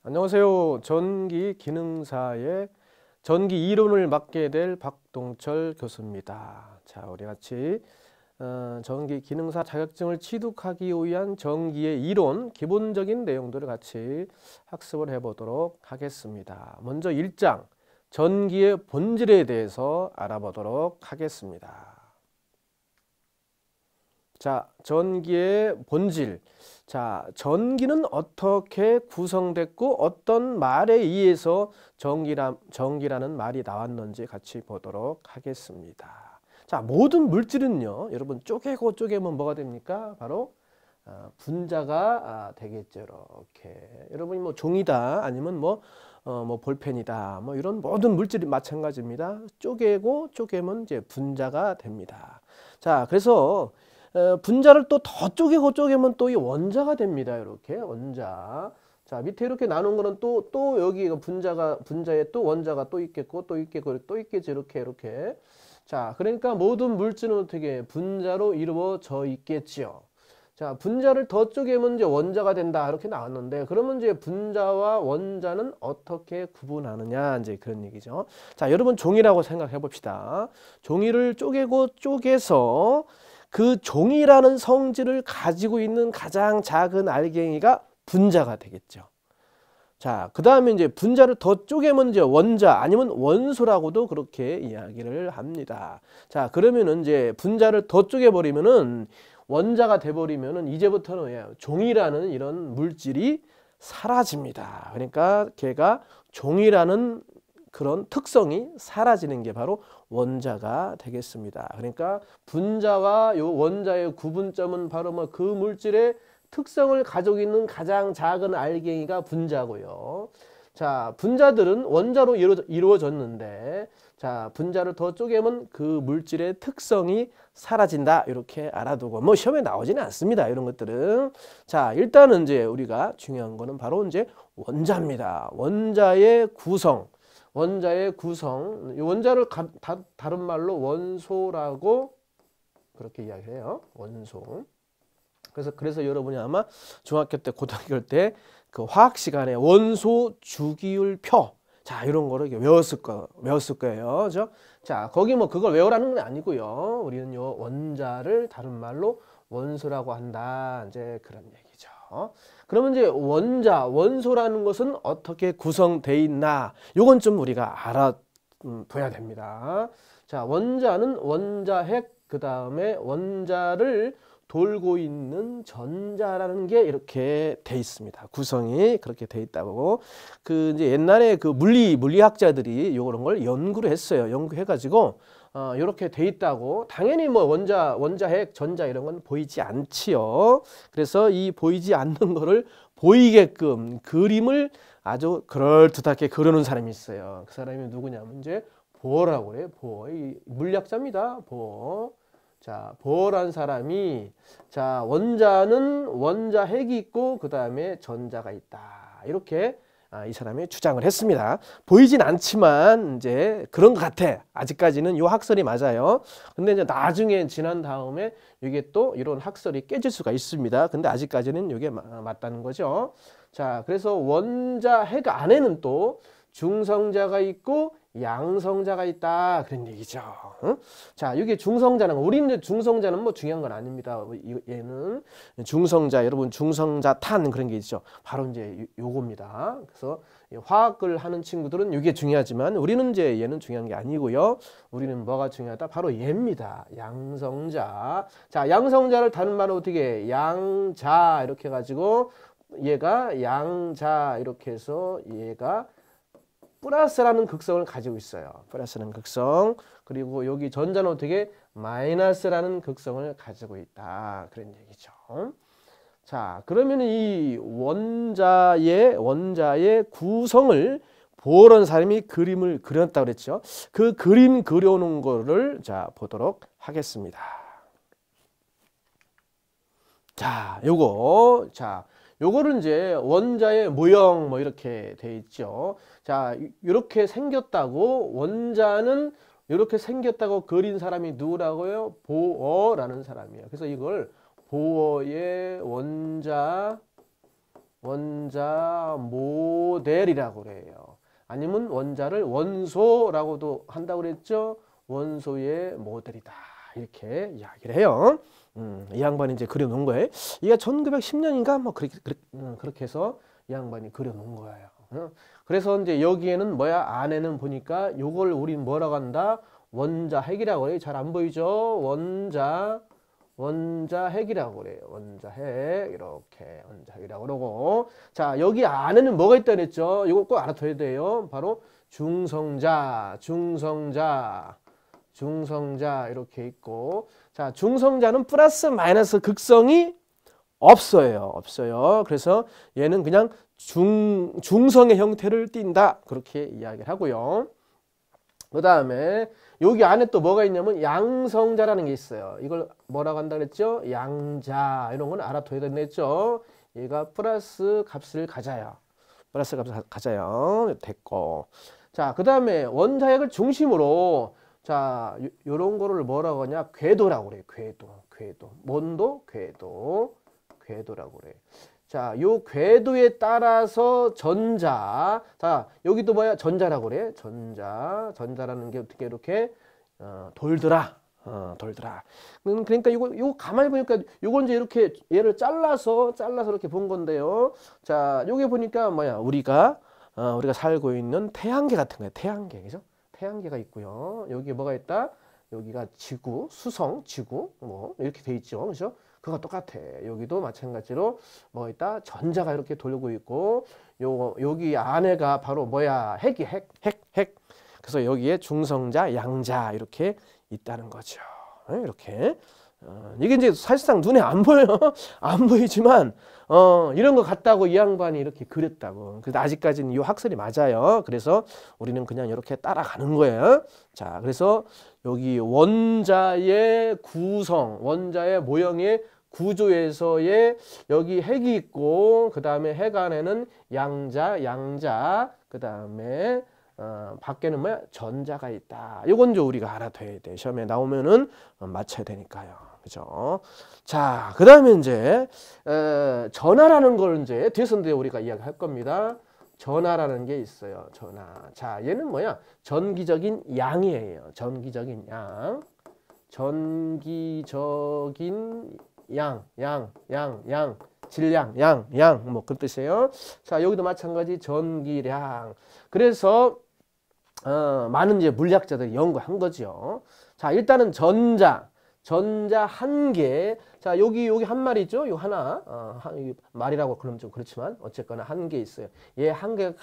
안녕하세요. 전기 기능사의 전기 이론을 맡게 될 박동철 교수입니다. 자, 우리 같이 전기 기능사 자격증을 취득하기 위한 전기의 이론, 기본적인 내용들을 같이 학습을 해보도록 하겠습니다. 먼저 1장, 전기의 본질에 대해서 알아보도록 하겠습니다. 자, 전기의 본질. 자, 전기는 어떻게 구성됐고 어떤 말에 의해서 전기라는 말이 나왔는지 같이 보도록 하겠습니다. 자, 모든 물질은요, 여러분 쪼개면 뭐가 됩니까? 바로 분자가 되겠죠. 이렇게 여러분이 뭐 종이다, 아니면 뭐 볼펜이다, 뭐 이런 모든 물질이 마찬가지입니다. 쪼개면 이제 분자가 됩니다. 자, 그래서 분자를 또 더 쪼개면 또 이 원자가 됩니다. 이렇게 원자. 자, 밑에 이렇게 나눈 거는 또 여기 분자에 또 원자가 또 있겠고 또 있겠지. 이렇게. 자, 그러니까 모든 물질은 어떻게 분자로 이루어져 있겠지요. 자, 분자를 더 쪼개면 이제 원자가 된다. 이렇게 나왔는데, 그러면 이제 분자와 원자는 어떻게 구분하느냐. 이제 그런 얘기죠. 자, 여러분 종이라고 생각해 봅시다. 종이를 쪼개서 그 종이라는 성질을 가지고 있는 가장 작은 알갱이가 분자가 되겠죠. 자, 그 다음에 이제 분자를 더 쪼개면 이제 원자 아니면 원소라고도 그렇게 이야기를 합니다. 자, 그러면은 이제 분자를 더 쪼개버리면은 원자가 돼버리면은 이제부터는 종이라는 이런 물질이 사라집니다. 그러니까 걔가 종이라는 그런 특성이 사라지는 게 바로 원자가 되겠습니다. 그러니까 분자와 요 원자의 구분점은 바로 뭐 그 물질의 특성을 가지고 있는 가장 작은 알갱이가 분자고요. 자, 분자들은 원자로 이루어졌는데, 자, 분자를 더 쪼개면 그 물질의 특성이 사라진다. 이렇게 알아두고, 뭐 시험에 나오지는 않습니다. 이런 것들은. 자, 일단은 이제 우리가 중요한 거는 바로 이제 원자입니다. 원자의 구성. 이 원자를 다른 말로 원소라고 그렇게 이야기해요. 원소. 그래서 여러분이 아마 중학교 때, 고등학교 때 그 화학 시간에 원소 주기율표, 자, 이런 거를 외웠을 거예요. 그죠? 자, 거기 뭐 그걸 외우라는 건 아니고요. 우리는 요 원자를 다른 말로 원소라고 한다. 이제 그런 얘기죠. 그러면 이제 원소라는 것은 어떻게 구성되어 있나? 요건 좀 우리가 알아둬야 됩니다. 자, 원자는 원자핵, 그 다음에 원자를 돌고 있는 전자라는 게 이렇게 돼 있습니다. 구성이 그렇게 돼 있다고. 그 이제 옛날에 그 물리학자들이 요런 걸 연구를 했어요. 연구해가지고 이렇게 돼 있다고. 당연히 뭐 원자핵, 전자 이런 건 보이지 않지요. 그래서 이 보이지 않는 거를 보이게끔 그림을 아주 그럴듯하게 그려놓은 사람이 있어요. 그 사람이 누구냐면 이제 보어라고 그래요. 보어. 이 물리학자입니다. 보어. 자, 보어란 사람이, 자, 원자는 원자핵이 있고 그 다음에 전자가 있다. 이렇게 이 사람이 주장을 했습니다. 보이진 않지만 이제 그런 것 같아. 아직까지는 이 학설이 맞아요. 근데 이제 나중에 지난 다음에 이게 또 이런 학설이 깨질 수가 있습니다. 근데 아직까지는 이게 맞다는 거죠. 자, 그래서 원자핵 안에는 또 중성자가 있고 양성자가 있다. 그런 얘기죠. 응? 자, 이게 중성자는, 우리는 중성자는 뭐 중요한 건 아닙니다. 얘는 중성자, 여러분 중성자 탄 그런 게 있죠. 바로 이제 요겁니다. 그래서 화학을 하는 친구들은 이게 중요하지만 우리는 이제 얘는 중요한 게 아니고요. 우리는 뭐가 중요하다? 바로 얘입니다. 양성자. 자, 양성자를 다른 말로 어떻게 양자 이렇게 해가지고 얘가 양자 이렇게 해서 얘가 플러스라는 극성을 가지고 있어요. 플러스라는 극성. 그리고 여기 전자는 어떻게 마이너스라는 극성을 가지고 있다. 그런 얘기죠. 자, 그러면 이 원자의 구성을 보어란 사람이 그림을 그렸다고 그랬죠. 그 그림 그려놓은 거를 자 보도록 하겠습니다. 자, 요거를 이제 원자의 모형 뭐 이렇게 돼 있죠. 자, 이렇게 생겼다고, 원자는 이렇게 생겼다고 그린 사람이 누구라고요? 보어라는 사람이에요. 그래서 이걸 보어의 원자 모델 모델이라고 그래요. 아니면 원자를 원소라고도 한다고 그랬죠. 원소의 모델이다. 이렇게 이야기를 해요. 이 양반이 이제 그려놓은 거예요. 이게 1910년인가 뭐 그렇게 해서 이 양반이 그려놓은 거예요. 그래서 이제 여기에는 뭐야 안에는 보니까 요걸 우린 뭐라고 한다? 원자핵이라고 그래요. 잘 안 보이죠? 원자핵이라고 그래요. 원자핵 이렇게 원자핵이라고 그러고 자 여기 안에는 뭐가 있다 그랬죠? 이거 꼭 알아둬야 돼요. 바로 중성자 이렇게 있고 자 중성자는 플러스 마이너스 극성이 없어요. 그래서 얘는 그냥 중성의 형태를 띈다. 그렇게 이야기를 하고요. 그 다음에 여기 안에 또 뭐가 있냐면 양성자라는 게 있어요. 이걸 뭐라고 한다 그랬죠? 양자 이런 건 알아둬야 된다했죠. 얘가 플러스 값을 가져요. 됐고 자 그 다음에 원자핵을 중심으로 자 요런 거를 뭐라고 하냐 궤도라고 그래요. 궤도 뭔도? 궤도라고 그래요. 자, 요 궤도에 따라서 전자. 자, 여기도 뭐야? 전자라고 그래. 전자라는 게 어떻게 이렇게 돌더라. 그러니까 이거 가만히 보니까 요건 이제 이렇게 얘를 잘라서 이렇게 본 건데요. 자, 요게 보니까 뭐야? 우리가 살고 있는 태양계 같은 거예요. 태양계. 그죠? 태양계가 있고요. 여기 뭐가 있다? 여기가 지구, 수성, 지구 뭐 이렇게 돼 있죠. 그죠? 그거 똑같아. 여기도 마찬가지로 뭐 있다? 전자가 이렇게 돌고 있고 여기 안에가 바로 뭐야? 핵이 핵. 그래서 여기에 중성자, 양자 이렇게 있다는 거죠. 이렇게 이게 이제 사실상 눈에 안 보여요. 안 보이지만 이런 거 같다고 이 양반이 이렇게 그렸다고. 그래서 아직까지는 이 학설이 맞아요. 그래서 우리는 그냥 이렇게 따라가는 거예요. 자, 그래서 여기 원자의 구성, 원자의 모형의 구조에서의 여기 핵이 있고 그 다음에 핵 안에는 양자 그 다음에 밖에는 뭐야? 전자가 있다. 이건 좀 우리가 알아둬야 돼. 시험에 나오면은 맞춰야 되니까요. 그죠? 자, 그 다음에 이제 전하라는 걸 이제 뒤에서 우리가 이야기할 겁니다. 전하라는 게 있어요. 전하. 자, 얘는 뭐야? 전기적인 양이에요. 전기적인 양. 질량, 양, 뭐 그런 뜻이에요. 자, 여기도 마찬가지 전기량. 그래서 많은 이제 물리학자들이 연구한 거죠. 자, 일단은 전자 한 개. 자, 여기 한 마리 있죠? 요 하나. 말이라고 그러면 좀 그렇지만 어쨌거나 한 개 있어요. 얘 한 개가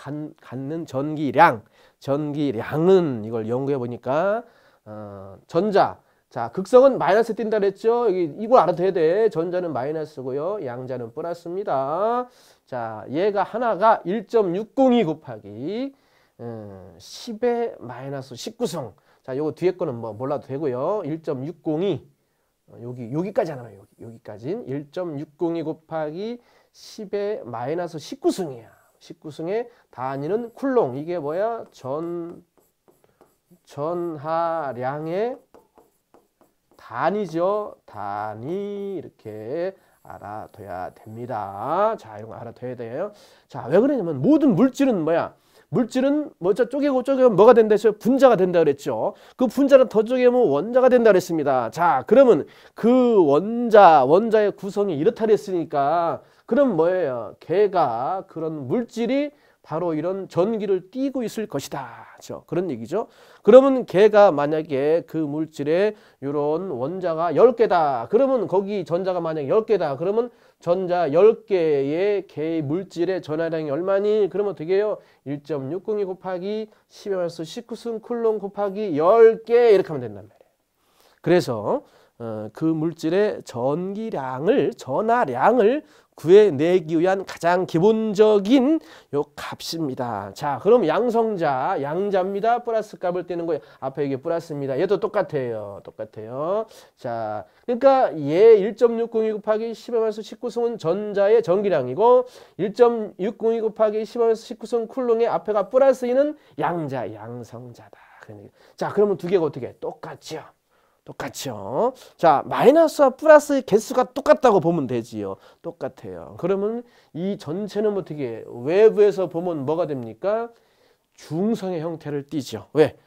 갖는 전기량은 이걸 연구해 보니까 전자. 자, 극성은 마이너스 띈다 그랬죠? 이걸 알아둬야 돼. 전자는 마이너스고요. 양자는 플러스입니다. 자, 얘가 하나가 1.602 곱하기 10의 마이너스 19성. 자, 요거 뒤에 거는 뭐 몰라도 되고요. 1.602 여기까지 하나요. 여기까지는 1.602 곱하기 10의 마이너스 19승이야. 19승의 단위는 쿨롱. 이게 뭐야? 전하량의 단위죠. 단위 이렇게 알아둬야 됩니다. 자, 이런 거 알아둬야 돼요. 자, 왜 그러냐면 모든 물질은 뭐야? 물질은 뭐 쪼개고 뭐가 된다 했어요? 분자가 된다 그랬죠. 그 분자를 더 쪼개면 원자가 된다 그랬습니다. 자, 그러면 그 원자의 구성이 이렇다 그랬으니까 그럼 뭐예요? 걔가 그런 물질이 바로 이런 전기를 띠고 있을 것이다. 그렇죠? 그런 얘기죠. 그러면 걔가 만약에 그 물질에 이런 원자가 10개다. 그러면 거기 전자가 만약에 10개다. 그러면 전자 10개의 걔 물질의 전하량이 얼마니? 그러면 어떻게 해요? 1.602 곱하기 10의 19승 쿨롱 곱하기 10개 이렇게 하면 된단 말이에요. 그래서 그 물질의 전하량을 구해내기 위한 가장 기본적인 요 값입니다. 자, 그럼 양자입니다. 플러스 값을 떼는 거예요. 앞에 이게 플러스입니다. 얘도 똑같아요. 자, 그러니까 얘 1.602 곱하기 10의 19승은 전자의 전기량이고 1.602 곱하기 10의 19승 쿨롱의 앞에가 플러스 2는 양성자다. 자, 그러면 두 개가 어떻게 똑같죠? 똑같죠. 자, 마이너스와 플러스의 개수가 똑같다고 보면 되지요. 똑같아요. 그러면 이 전체는 어떻게 외부에서 보면 뭐가 됩니까? 중성의 형태를 띠죠. 왜?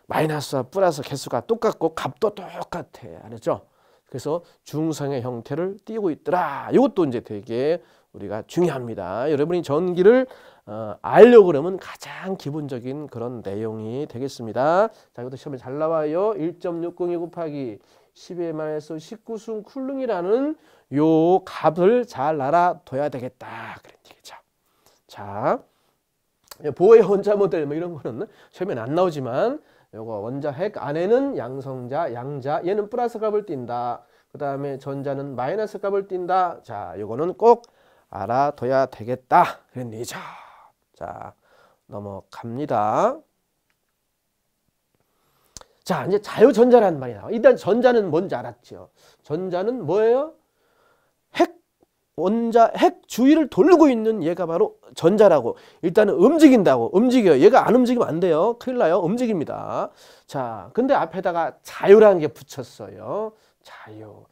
마이너스와 플러스 개수가 똑같고 값도 똑같아. 알았죠? 그래서 중성의 형태를 띠고 있더라. 이것도 이제 되게 우리가 중요합니다. 여러분이 전기를 알려고 그러면 가장 기본적인 그런 내용이 되겠습니다. 자, 이것도 시험에 잘 나와요. 1.602 곱하기 10의 마이너스 19승 쿨릉이라는 요 값을 잘 알아둬야 되겠다. 그런 얘기죠. 자, 보호의 원자 모델 뭐 이런 거는 시험에 안 나오지만 요거 원자 핵 안에는 양성자, 양자, 얘는 플러스 값을 띈다. 그 다음에 전자는 마이너스 값을 띈다. 자, 요거는 꼭 알아둬야 되겠다. 그런 얘기죠. 자, 넘어갑니다. 자, 이제 자유전자라는 말이 나와. 일단 전자는 뭔지 알았죠. 전자는 뭐예요? 핵 주위를 돌고 있는 얘가 바로 전자라고. 일단은 움직인다고. 움직여요. 얘가 안 움직이면 안 돼요. 큰일 나요. 움직입니다. 자, 근데 앞에다가 자유라는 게 붙였어요. 자유.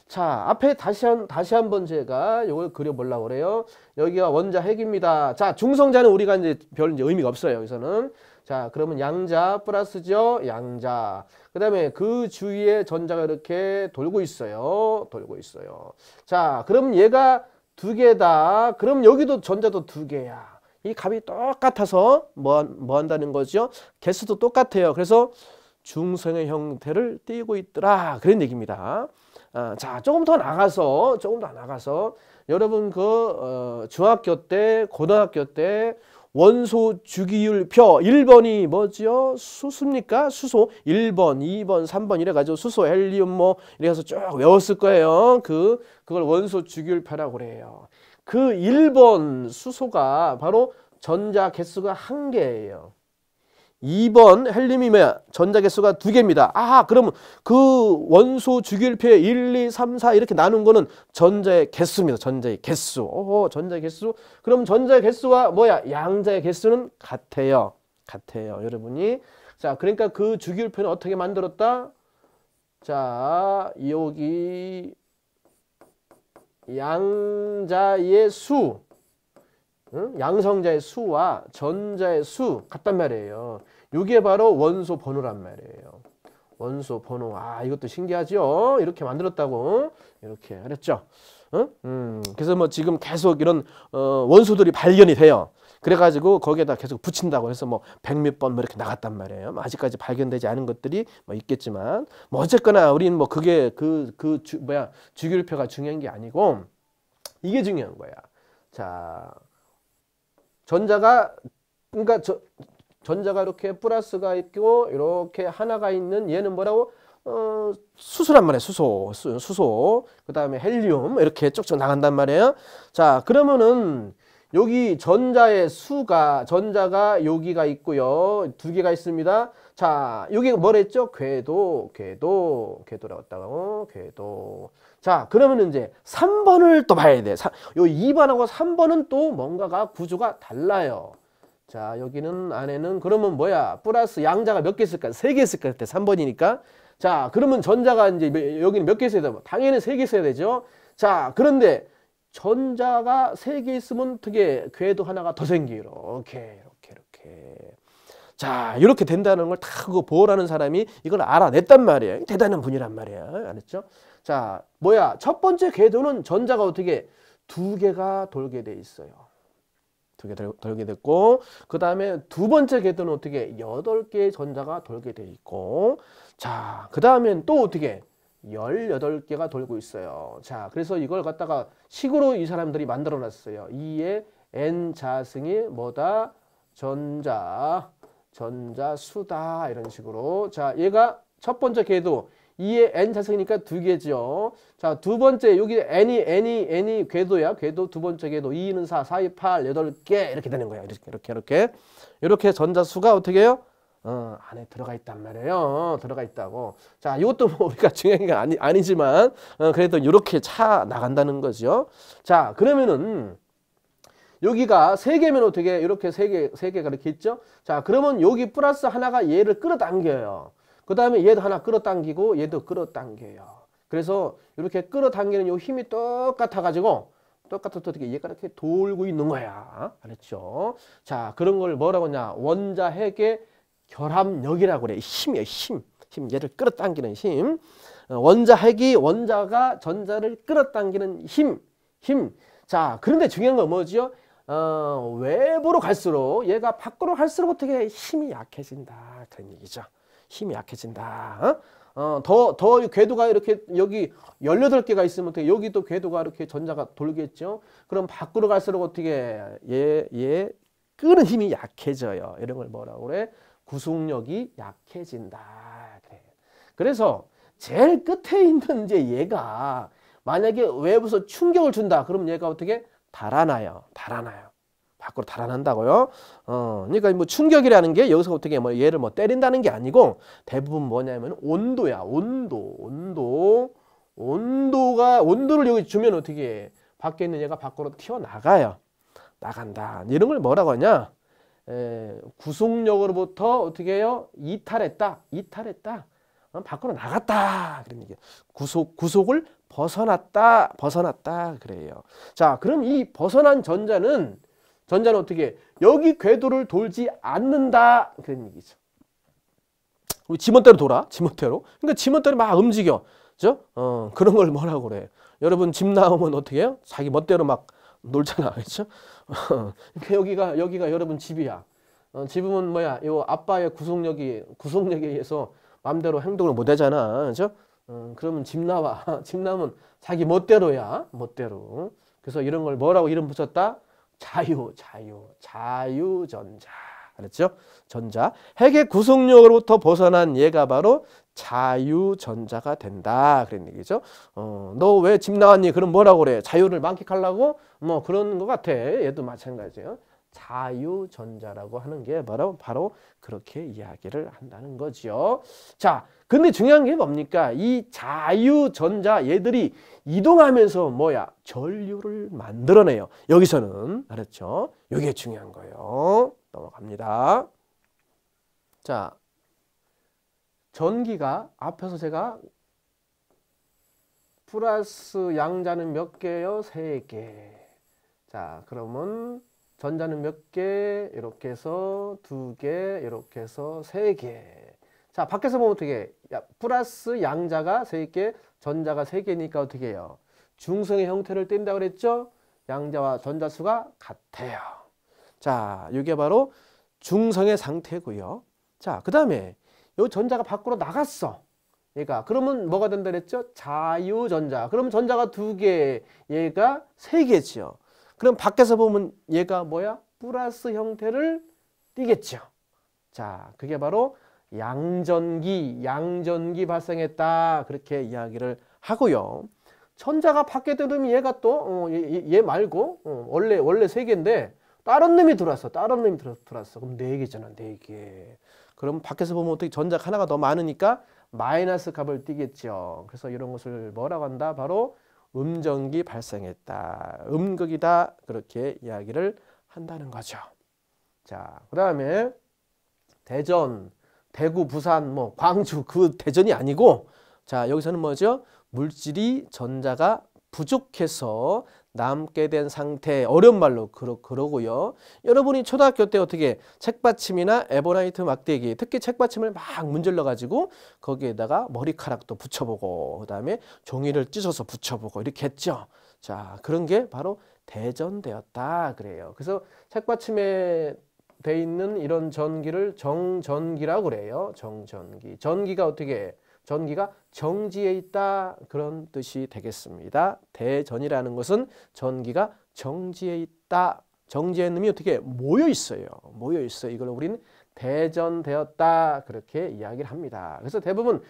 자, 앞에 다시 한번 제가 이걸 그려보려고 그래요. 여기가 원자 핵입니다. 자, 중성자는 우리가 이제 별 의미가 없어요. 여기서는. 자, 그러면 양자 플러스죠. 양자. 그 다음에 그 주위에 전자가 이렇게 돌고 있어요. 돌고 있어요. 자, 그럼 얘가 두 개다. 그럼 여기도 전자도 두 개야. 이 값이 똑같아서 뭐 한다는 거죠? 개수도 똑같아요. 그래서 중성의 형태를 띠고 있더라. 그런 얘기입니다. 자, 조금 더 나가서 여러분 중학교 때, 고등학교 때 원소 주기율표 1번이 뭐죠? 수소입니까? 수소 1번, 2번, 3번 이래가지고 수소, 헬리움 뭐 이래서 쭉 외웠을 거예요. 그걸 원소 주기율표라고 그래요. 그 1번 수소가 바로 전자 개수가 1개예요. 2번 헬륨이 뭐야? 전자 개수가 2개입니다. 아, 그러면 그 원소 주기율표에 1, 2, 3, 4 이렇게 나눈 거는 전자의 개수입니다. 전자의 개수. 오호, 전자의 개수. 그럼 전자의 개수와 뭐야? 양자의 개수는 같아요. 같아요. 여러분이. 자, 그러니까 그 주기율표는 어떻게 만들었다? 자, 여기 양자의 수. 응? 양성자의 수와 전자의 수 같단 말이에요. 이게 바로 원소 번호란 말이에요. 원소 번호. 아, 이것도 신기하죠? 이렇게 만들었다고. 이렇게 알았죠? 그래서 뭐 지금 계속 이런 원소들이 발견이 돼요. 그래가지고 거기에다 계속 붙인다고 해서 뭐 100몇 번 뭐 이렇게 나갔단 말이에요. 아직까지 발견되지 않은 것들이 뭐 있겠지만 뭐 어쨌거나 우리는 뭐 그게 주기율표가 중요한 게 아니고 이게 중요한 거야. 자, 전자가 이렇게 플러스가 있고 이렇게 하나가 있는 얘는 뭐라고? 수소란 말이에요. 수소. 그 다음에 헬륨 이렇게 쭉쭉 나간단 말이에요. 자, 그러면은 여기 전자가 여기가 있고요. 2개가 있습니다. 자, 여기가 뭐랬죠? 궤도라고 했다고. 궤도. 자, 그러면 이제 3번을 또 봐야 돼. 요 2번하고 3번은 또 뭔가가 구조가 달라요. 자, 여기는 안에는 그러면 뭐야? 플러스 양자가 몇 개 있을까? 3개 있을까? 그때 3번이니까. 자, 그러면 전자가 이제 여기는 몇 개 있어야 되고 당연히 3개 있어야 되죠. 자, 그런데 전자가 3개 있으면 어떻게 궤도 하나가 더 생겨. 이렇게. 자, 이렇게 된다는 걸 다 그거 보호라는 사람이 이걸 알아냈단 말이에요. 대단한 분이란 말이에요. 알았죠? 자, 뭐야? 첫 번째 궤도는 전자가 어떻게 2개가 돌게 돼 있어요. 2개 돌게 됐고, 그 다음에 두 번째 궤도는 어떻게 8개의 전자가 돌게 돼 있고, 자, 그 다음엔 또 어떻게 18개가 돌고 있어요. 자, 그래서 이걸 갖다가 식으로 이 사람들이 만들어 놨어요. 2의 n 자승이 뭐다? 전자수다. 이런 식으로. 자, 얘가 첫 번째 궤도 2의 n 자승이니까 2개죠. 자, 두 번째 여기 n이 궤도야. 궤도 두 번째 궤도 2는 4, 4, 2, 8, 8개 이렇게 되는 거예요. 이렇게 전자수가 어떻게 해요? 안에 들어가 있단 말이에요. 들어가 있다고. 자, 이것도 뭐 우리가 중요한 게 아니지만 그래도 이렇게 차 나간다는 거죠. 자, 그러면은 여기가 3개면 어떻게 이렇게 3개가 이렇게 있죠? 자, 그러면 여기 플러스 하나가 얘를 끌어당겨요. 그 다음에 얘도 하나 끌어당기고 얘도 끌어당겨요. 그래서 이렇게 끌어당기는 요 힘이 똑같아가지고 똑같아서 어떻게 얘가 이렇게 돌고 있는 거야. 알았죠? 자, 그런 걸 뭐라고 하냐? 원자핵의 결합력이라고 그래. 힘이에요. 힘. 얘를 끌어당기는 힘. 원자핵이 원자가 전자를 끌어당기는 힘. 자, 그런데 중요한 건 뭐죠? 외부로 갈수록 얘가 밖으로 갈수록 어떻게 힘이 약해진다. 그런 얘기죠. 힘이 약해진다. 더 궤도가 이렇게 여기 18개가 있으면 어떻게 여기도 궤도가 이렇게 전자가 돌겠죠. 그럼 밖으로 갈수록 어떻게 얘 끄는 힘이 약해져요. 이런 걸 뭐라고 그래? 구속력이 약해진다. 그래. 그래서 제일 끝에 있는 이제 얘가 만약에 외부에서 충격을 준다. 그럼 얘가 어떻게 달아나요. 밖으로 달아난다고요. 그러니까 뭐 충격이라는 게 여기서 어떻게 뭐 얘를 뭐 때린다는 게 아니고 대부분 뭐냐면 온도야. 온도를 여기 주면 어떻게 해? 밖에 있는 얘가 밖으로 튀어나가요. 나간다. 이런 걸 뭐라고 하냐? 구속력으로부터 어떻게 해요? 이탈했다. 밖으로 나갔다. 그런 얘기예요. 구속을 벗어났다. 그래요. 자, 그럼 이 벗어난 전자는 어떻게 여기 궤도를 돌지 않는다. 그런 얘기죠. 우리 지멋대로 돌아. 그러니까 지멋대로 막 움직여. 그죠? 그런 걸 뭐라고 그래. 여러분 집 나오면 어떻게 해요? 자기 멋대로 막 놀잖아. 그렇죠? 그러니까 여기가 여러분 집이야. 집은 뭐야? 요 아빠의 구속력에 의해서 마음대로 행동을 못 하잖아. 그렇죠? 그러면 집 나오면 자기 멋대로야. 그래서 이런 걸 뭐라고 이름 붙였다? 자유전자. 알았죠? 전자. 핵의 구속력으로부터 벗어난 얘가 바로 자유전자가 된다. 그런 얘기죠. 너 왜 집 나왔니? 그럼 뭐라고 그래? 자유를 만끽하려고? 뭐 그런 것 같아. 얘도 마찬가지예요. 자유전자라고 하는 게 바로 그렇게 이야기를 한다는 거죠. 자, 근데 중요한 게 뭡니까? 이 자유전자 얘들이 이동하면서 뭐야? 전류를 만들어내요. 여기서는. 알았죠? 이게 중요한 거예요. 넘어갑니다. 자, 전기가 앞에서 제가 플러스 양자는 몇 개요? 3개. 자, 그러면 전자는 몇 개? 이렇게 해서 2개, 이렇게 해서 3개. 자, 밖에서 보면 어떻게 해? 플러스 양자가 3개, 전자가 3개니까 어떻게 해요? 중성의 형태를 띈다고 그랬죠? 양자와 전자수가 같아요. 자, 이게 바로 중성의 상태고요. 자, 그 다음에 이 전자가 밖으로 나갔어. 그러면 뭐가 된다 그랬죠? 자유전자. 그럼 전자가 2개, 얘가 3개죠. 그럼 밖에서 보면 얘가 뭐야? 플러스 형태를 띠겠죠. 자, 그게 바로 양전기 발생했다. 그렇게 이야기를 하고요. 전자가 밖에 들으면 얘가 또 얘 말고 원래 3개인데 다른 놈이 들어왔어. 그럼 4개잖아. 4개. 그럼 밖에서 보면 어떻게 전자가 하나가 더 많으니까 마이너스 값을 띠겠죠. 그래서 이런 것을 뭐라고 한다? 바로 음전기 발생했다. 음극이다. 그렇게 이야기를 한다는 거죠. 자, 그 다음에 대전, 대구, 부산, 뭐 광주 그 대전이 아니고 자, 여기서는 뭐죠? 물질이 전자가 부족해서 남게 된 상태, 어려운 말로 그러고요. 여러분이 초등학교 때 어떻게 책받침이나 에보나이트 막대기, 특히 책받침을 막 문질러 가지고 거기에다가 머리카락도 붙여보고 그 다음에 종이를 찢어서 붙여보고 이렇게 했죠. 자, 그런 게 바로 대전되었다 그래요. 그래서 책받침에 돼 있는 이런 전기를 정전기라고 그래요. 정전기. 전기가 어떻게 해? 전기가 정지해 있다 그런 뜻이 되겠습니다. 대전이라는 것은 전기가 정지해 있다. 정지해 있는 놈이 어떻게 모여 있어요. 이걸 우리는 대전되었다 그렇게 이야기를 합니다. 그래서 대부분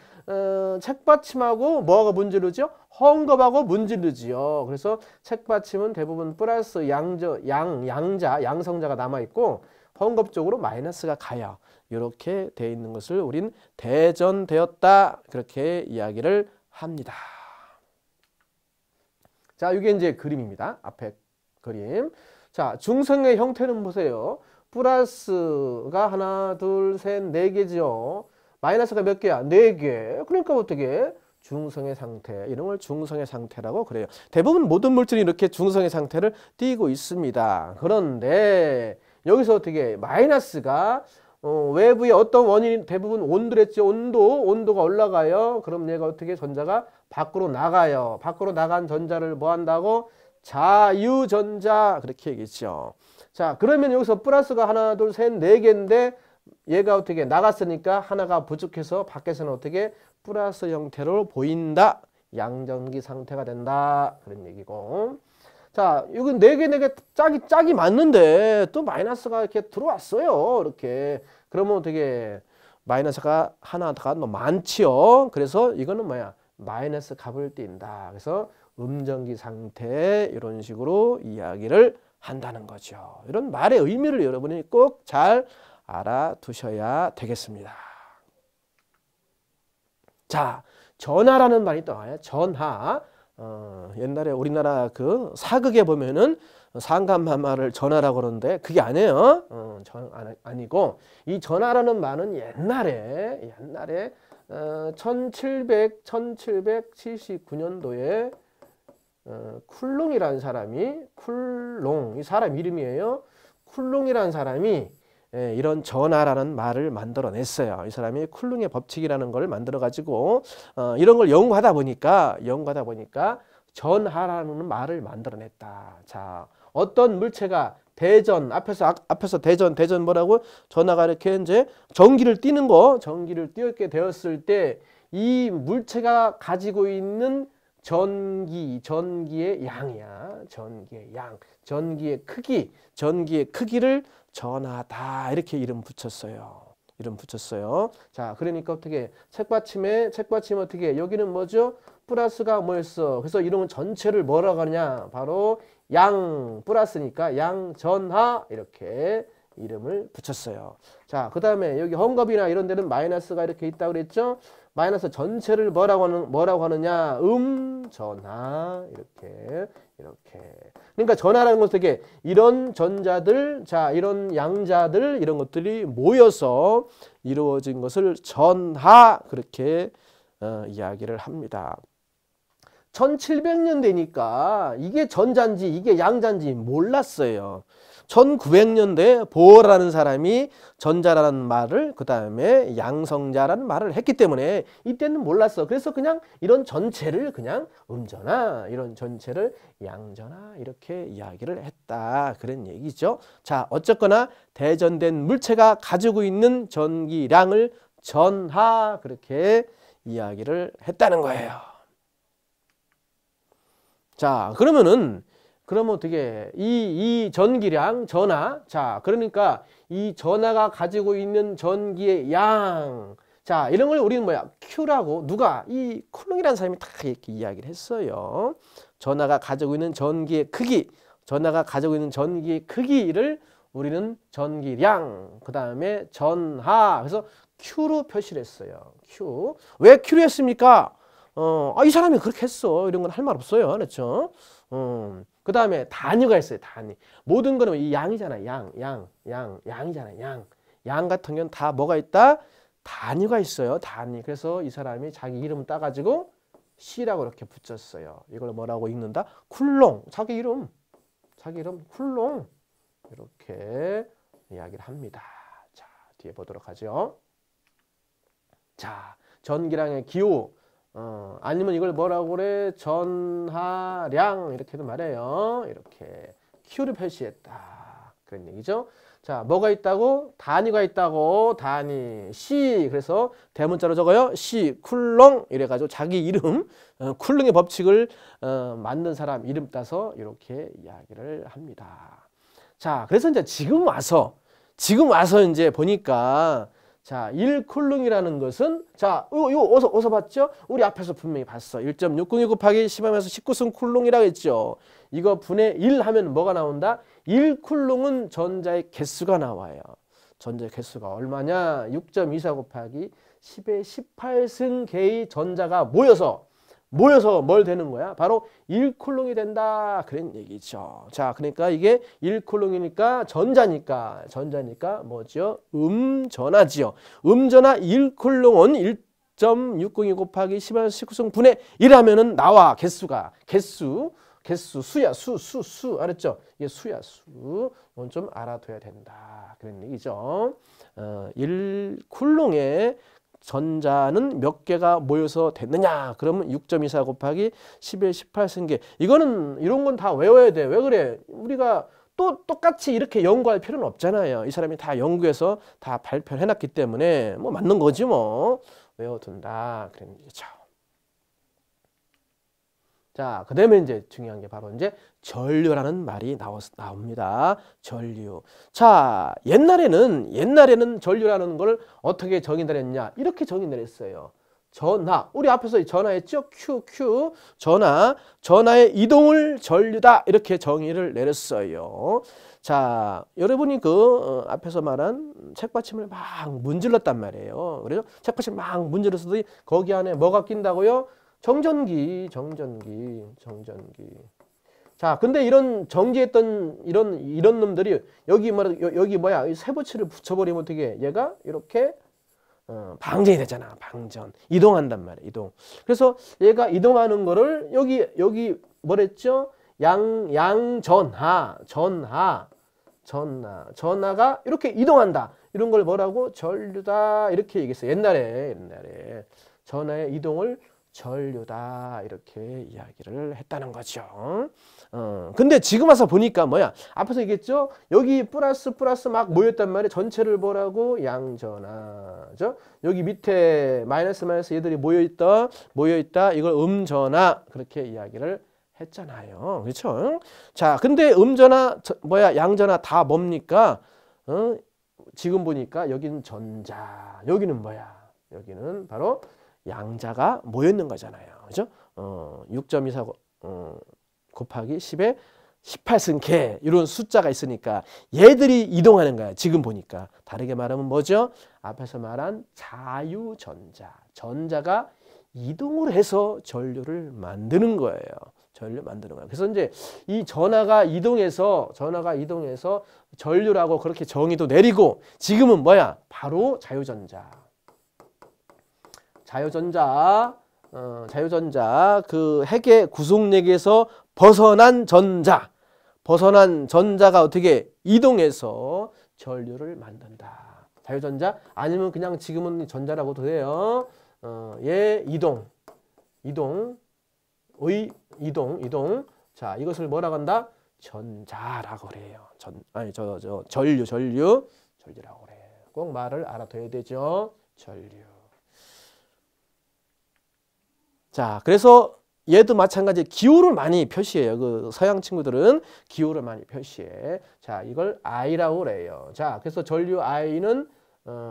책받침하고 뭐가 문지르죠? 헝겊하고 문지르지요. 그래서 책받침은 대부분 플러스 양성자가 남아 있고 헝겊 쪽으로 마이너스가 가요. 이렇게 되어 있는 것을 우린 대전되었다 그렇게 이야기를 합니다. 자, 이게 이제 그림입니다. 앞에 그림. 자, 중성의 형태는 보세요. 플러스가 하나, 둘, 셋, 4개죠. 마이너스가 몇 개야? 4개. 그러니까 어떻게? 중성의 상태. 이런 걸 중성의 상태라고 그래요. 대부분 모든 물질이 이렇게 중성의 상태를 띠고 있습니다. 그런데 여기서 어떻게 마이너스가 외부의 어떤 원인이 대부분 온도랬죠. 온도가 올라가요. 그럼 얘가 어떻게 전자가 밖으로 나가요. 밖으로 나간 전자를 뭐 한다고? 자유전자 그렇게 얘기했죠. 자, 그러면 여기서 플러스가 하나, 둘, 셋, 4개인데 얘가 어떻게 나갔으니까 하나가 부족해서 밖에서는 어떻게 플러스 형태로 보인다. 양전기 상태가 된다. 그런 얘기고. 자, 여기 4개 짝이 맞는데 또 마이너스가 이렇게 들어왔어요. 이렇게. 그러면 어떻게 마이너스가 하나가 너무 많지요. 그래서 이거는 뭐야? 마이너스 값을 띈다. 그래서 음전기 상태 이런 식으로 이야기를 한다는 거죠. 이런 말의 의미를 여러분이 꼭 잘 알아두셔야 되겠습니다. 자, 전하라는 말이 또 나와요. 전하. 옛날에 우리나라 그 사극에 보면은 상감마마를 전하라고 그러는데 그게 아니에요. 아니고 이 전하라는 말은 옛날에 1779년도에 쿨롱이라는 사람이 이 사람 이름이에요. 쿨롱이라는 사람이 이런 전하라는 말을 만들어냈어요. 이 사람이 쿨롱의 법칙이라는 걸 만들어가지고 이런 걸 연구하다 보니까 전하라는 말을 만들어냈다. 자, 어떤 물체가 앞에서 대전 뭐라고? 전하가 이렇게 이제 전기를 띄게 되었을 때 이 물체가 가지고 있는 전기의 양이야. 전기의 크기를 전하다 이렇게 이름 붙였어요. 자, 그러니까 어떻게 책받침 어떻게 여기는 뭐죠? 플러스가 뭐였어? 그래서 이런 전체를 뭐라고 하냐? 바로 양 플러스니까 양전하 이렇게 이름을 붙였어요. 자, 그다음에 여기 헝겊이나 이런 데는 마이너스가 이렇게 있다고 그랬죠? 마이너스 전체를 뭐라고 하느냐? 전하 이렇게. 그러니까 전하라는 것은 어떻게 이런 전자들, 자, 이런 양자들 이런 것들이 모여서 이루어진 것을 전하 그렇게 이야기를 합니다. 1700년 되니까 이게 전자인지 이게 양자인지 몰랐어요. 1900년대에 보어라는 사람이 전자라는 말을 그 다음에 양성자라는 말을 했기 때문에 이때는 몰랐어. 그래서 그냥 이런 전체를 그냥 음전하, 이런 전체를 양전하 이렇게 이야기를 했다. 그런 얘기죠. 자, 어쨌거나 대전된 물체가 가지고 있는 전기량을 전하 그렇게 이야기를 했다는 거예요. 자, 그러면 어떻게 이 전기량 전하, 자, 그러니까 이 전하가 가지고 있는 전기의 양, 자, 이런 걸 우리는 뭐야? Q라고 누가 이 쿨롱이라는 사람이 다 이렇게 이야기를 했어요. 전하가 가지고 있는 전기의 크기를 우리는 전기량, 그 다음에 전하, 그래서 Q로 표시를 했어요. Q. 왜 Q로 했습니까? 이 사람이 그렇게 했어. 이런 건 할 말 없어요. 그렇죠? 그 다음에 단위가 있어요. 단위. 모든 거는 이 양이잖아. 양이잖아. 양 같은 경우는 다 뭐가 있다? 단위가 있어요. 단위. 그래서 이 사람이 자기 이름 따가지고 C라고 이렇게 붙였어요. 이걸 뭐라고 읽는다? 쿨롱. 자기 이름 쿨롱. 이렇게 이야기를 합니다. 자, 뒤에 보도록 하죠. 자, 전기량의 기호. 아니면 이걸 뭐라고 그래? 전하량 이렇게도 말해요. 이렇게 Q를 표시했다. 그런 얘기죠. 자, 뭐가 있다고? 단위가 있다고. 단위 C. 그래서 대문자로 적어요. C 쿨롱 이래가지고 자기 이름 쿨롱의 법칙을 만든 사람 이름 따서 이렇게 이야기를 합니다. 자, 그래서 이제 지금 와서 이제 보니까 자, 1쿨롱이라는 것은 자, 이거 어디서 봤죠? 우리 앞에서 분명히 봤어. 1.602 곱하기 10하면서 19승 쿨롱이라고 했죠. 이거 분의 1 하면 뭐가 나온다? 1쿨롱은 전자의 개수가 나와요. 전자의 개수가 얼마냐? 6.24 곱하기 10의 18승 개의 전자가 모여서 모여서 뭘 되는 거야? 바로 1쿨롱이 된다. 그런 얘기죠. 자, 그러니까 이게 1쿨롱이니까 전자니까 뭐죠? 음전하지요. 음전하 1쿨롱은 1.602 곱하기 10의 19승 분의 1하면은 나와. 수야. 수. 알았죠? 이게 수야, 수. 이건 좀 알아둬야 된다. 그런 얘기죠. 1쿨롱에 전자는 몇 개가 모여서 됐느냐? 그러면 6.24 곱하기 10의 18승계. 이런 건 다 외워야 돼. 왜 그래? 우리가 또 똑같이 이렇게 연구할 필요는 없잖아요. 이 사람이 다 연구해서 다 발표를 해놨기 때문에 뭐 맞는 거지 뭐. 외워둔다. 그런 얘기죠. 자, 그 다음에 이제 중요한 게 바로 이제 전류라는 말이 나옵니다. 전류. 자, 옛날에는 전류라는 걸 어떻게 정의 내렸냐? 이렇게 정의 내렸어요. 전하. 우리 앞에서 전하했죠? Q. 전하의 이동을 전류다. 이렇게 정의를 내렸어요. 자, 여러분이 앞에서 말한 책받침을 막 문질렀단 말이에요. 그래서 책받침 막 문질렀더니 거기 안에 뭐가 낀다고요? 정전기. 자, 근데 이런 정지했던 이런 놈들이 여기 뭐야? 세부치를 붙여버리면 어떻게 해? 얘가 이렇게 방전이 되잖아. 방전. 이동한단 말이야. 이동. 그래서 얘가 이동하는 거를 여기 뭐랬죠? 전하가 이렇게 이동한다. 이런 걸 뭐라고? 전류다. 이렇게 얘기했어요. 옛날에 전하의 이동을 전류다. 이렇게 이야기를 했다는 거죠. 근데 지금 와서 보니까 뭐야? 앞에서 얘기했죠? 여기 플러스 막 모였단 말이에요. 전체를 뭐라고? 양전하죠? 여기 밑에 마이너스 얘들이 모여있다. 이걸 음전하. 그렇게 이야기를 했잖아요. 그렇죠? 자, 근데 양전하 다 뭡니까? 지금 보니까 여기는 전자. 여기는 뭐야? 여기는 바로 양자가 모여있는 거잖아요. 그죠? 6.24 곱하기 10의 18승계 이런 숫자가 있으니까 얘들이 이동하는 거야. 지금 보니까. 다르게 말하면 뭐죠? 앞에서 말한 자유전자. 전자가 이동을 해서 전류를 만드는 거예요. 그래서 이제 이 전하가 이동해서 전류라고 그렇게 정의도 내리고 지금은 뭐야? 바로 자유전자 그 핵의 구속력에서 벗어난 전자가 어떻게 이동해서 전류를 만든다. 자유전자 아니면 그냥 지금은 전자라고도 돼요. 얘 이동. 자, 이것을 뭐라고 한다? 전자라고 그래요. 전류라고 그래요. 꼭 말을 알아둬야 되죠. 전류. 자, 그래서 얘도 마찬가지 기호를 많이 표시해요. 그 서양 친구들은 기호를 많이 표시해. 자, 이걸 I라고 그래요. 자, 그래서 전류 I는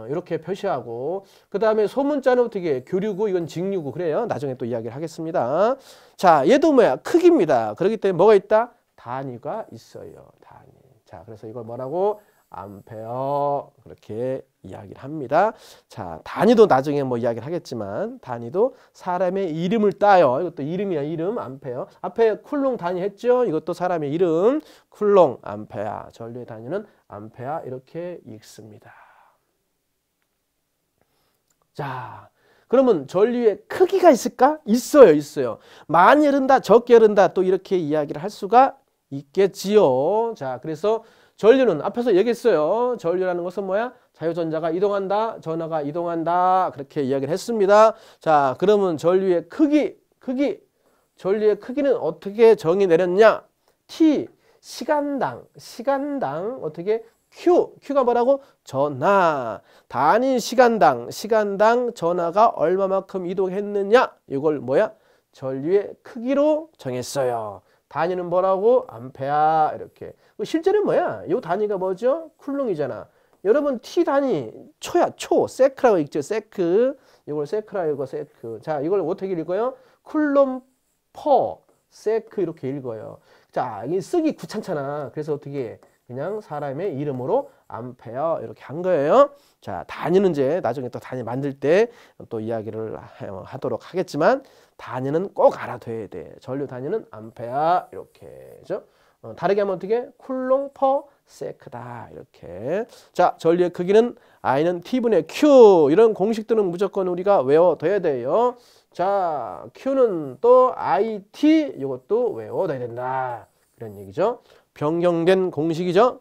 이렇게 표시하고 그 다음에 소문자는 어떻게 교류구 이건 직류구 그래요. 나중에 또 이야기를 하겠습니다. 자, 얘도 뭐야? 크기입니다. 그렇기 때문에 뭐가 있다? 단위가 있어요. 단위. 자, 그래서 이걸 뭐라고? 암페어 그렇게 이야기를 합니다. 자, 단위도 나중에 뭐 이야기를 하겠지만 단위도 사람의 이름을 따요. 이것도 이름이야. 이름 암페어. 앞에 쿨롱 단위 했죠? 이것도 사람의 이름 쿨롱 암페어. 전류의 단위는 암페어 이렇게 읽습니다. 자, 그러면 전류에 크기가 있을까? 있어요. 많이 흐른다, 적게 흐른다 또 이렇게 이야기를 할 수가 있겠지요. 자, 그래서 전류는 앞에서 얘기했어요. 전류라는 것은 뭐야? 자유전자가 이동한다, 전하가 이동한다 그렇게 이야기를 했습니다. 자, 그러면 전류의 크기 전류의 크기는 어떻게 정의 내렸냐? T 시간당 어떻게 Q가 뭐라고? 전하. 단위 시간당 전하가 얼마만큼 이동했느냐? 이걸 뭐야? 전류의 크기로 정했어요. 단위는 뭐라고? 암페어 이렇게. 실제는 뭐야? 이 단위가 뭐죠? 쿨롱이잖아. 여러분 T 단위 초야. 세크라고 읽죠. 세크. 이걸 세크라고 읽어. 세크. 자, 이걸 어떻게 읽어요? 쿨롬 퍼 세크 이렇게 읽어요. 자, 이게 쓰기 귀찮잖아. 그래서 어떻게 해? 그냥 사람의 이름으로 암페어 이렇게 한 거예요. 자, 단위는 이제 나중에 또 단위 만들 때 또 이야기를 하도록 하겠지만 단위는 꼭 알아둬야 돼. 전류 단위는 암페어 이렇게죠. 다르게 하면 어떻게? 쿨롱 퍼 세크다 이렇게. 자, 전류의 크기는 I는 T분의 Q. 이런 공식들은 무조건 우리가 외워둬야 돼요. 자, Q는 또 IT 이것도 외워둬야 된다. 그런 얘기죠. 변경된 공식이죠.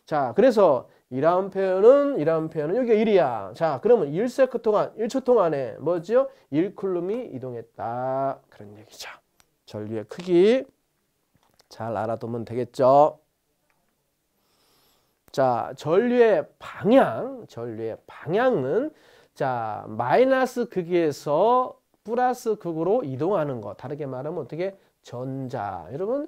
자, 그래서 1A는 여기가 1이야. 자, 그러면 1세크 동안, 1초 동안에 뭐죠? 1쿨룸이 이동했다. 그런 얘기죠. 전류의 크기 잘 알아두면 되겠죠. 자, 전류의 방향은 자, 마이너스 극에서 플러스 극으로 이동하는 거. 다르게 말하면 어떻게? 전자. 여러분,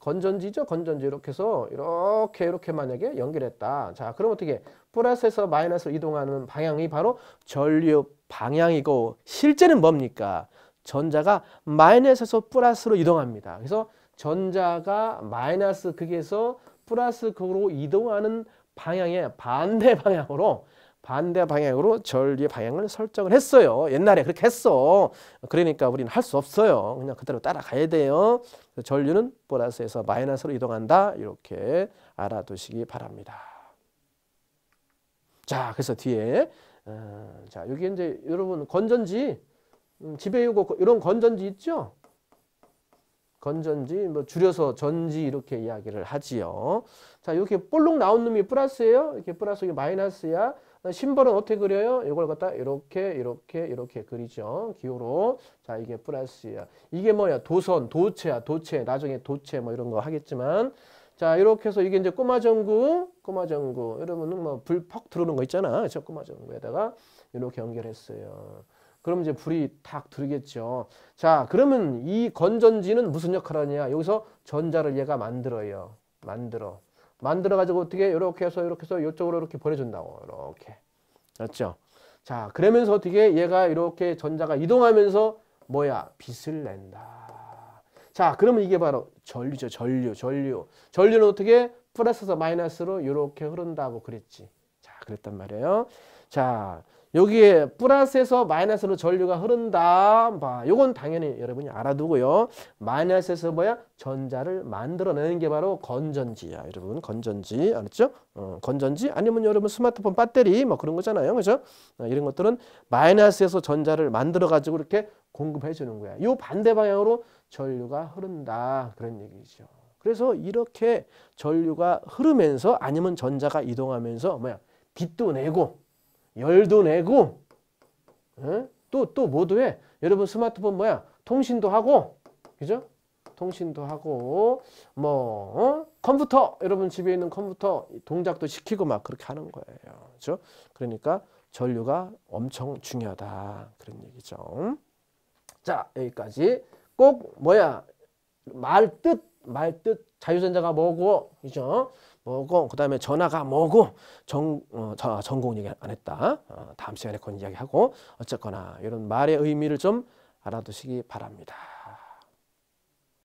건전지죠? 건전지 이렇게 해서 이렇게 만약에 연결했다. 자, 그럼 어떻게? 플러스에서 마이너스로 이동하는 방향이 바로 전류 방향이고 실제는 뭡니까? 전자가 마이너스에서 플러스로 이동합니다. 그래서 전자가 마이너스 극에서 플러스 극으로 이동하는 방향의 반대 방향으로 전류의 방향을 설정을 했어요. 옛날에 그렇게 했어. 그러니까 우리는 할 수 없어요. 그냥 그대로 따라가야 돼요. 전류는 플러스에서 마이너스로 이동한다. 이렇게 알아두시기 바랍니다. 자, 그래서 뒤에 자, 여기 이제 여러분 건전지 집에 이런 건전지 있죠? 건전지 뭐 줄여서 전지 이렇게 이야기를 하지요. 자, 이렇게 볼록 나온 놈이 플러스예요. 이렇게 플러스 이게 마이너스야. 심벌은 어떻게 그려요? 이걸 갖다 이렇게 그리죠. 기호로. 자, 이게 플러스야. 이게 뭐야? 도선, 도체야. 도체. 나중에 도체 뭐 이런 거 하겠지만. 자, 이렇게 해서 이게 이제 꼬마전구. 여러분은 뭐 불 퍽 들어오는 거 있잖아. 저 꼬마전구에다가 이렇게 연결했어요. 그럼 이제 불이 탁 들겠죠. 자, 그러면 이 건전지는 무슨 역할을 하냐? 여기서 전자를 얘가 만들어요. 만들어가지고 어떻게 이렇게 해서 이쪽으로 이렇게 보내준다고. 이렇게. 맞죠? 자, 그러면서 어떻게 얘가 이렇게 전자가 이동하면서 뭐야? 빛을 낸다. 자, 그러면 이게 바로 전류죠. 전류는 어떻게? 플러스에서 마이너스로 이렇게 흐른다고 그랬지. 자, 그랬단 말이에요. 자, 여기에 플러스에서 마이너스로 전류가 흐른다. 요건 당연히 여러분이 알아두고요. 마이너스에서 뭐야? 전자를 만들어내는 게 바로 건전지야. 여러분, 건전지. 알았죠? 건전지 아니면 여러분 스마트폰 배터리 뭐 그런 거잖아요. 그죠? 이런 것들은 마이너스에서 전자를 만들어 가지고 이렇게 공급해 주는 거야. 요 반대 방향으로 전류가 흐른다. 그런 얘기죠. 그래서 이렇게 전류가 흐르면서 아니면 전자가 이동하면서 뭐야? 빛도 내고 열도 내고 또 뭐도 해. 여러분 스마트폰 뭐야? 통신도 하고 그죠? 통신도 하고 뭐 컴퓨터 여러분 집에 있는 컴퓨터 동작도 시키고 막 그렇게 하는 거예요. 그죠? 그러니까 전류가 엄청 중요하다. 그런 얘기죠. 자, 여기까지 꼭 뭐야? 말뜻 자유전자가 뭐고 그죠? 뭐고 그다음에 전하가 뭐고 전공 얘기 안 했다. 다음 시간에 그건 이야기하고 어쨌거나 이런 말의 의미를 좀 알아두시기 바랍니다.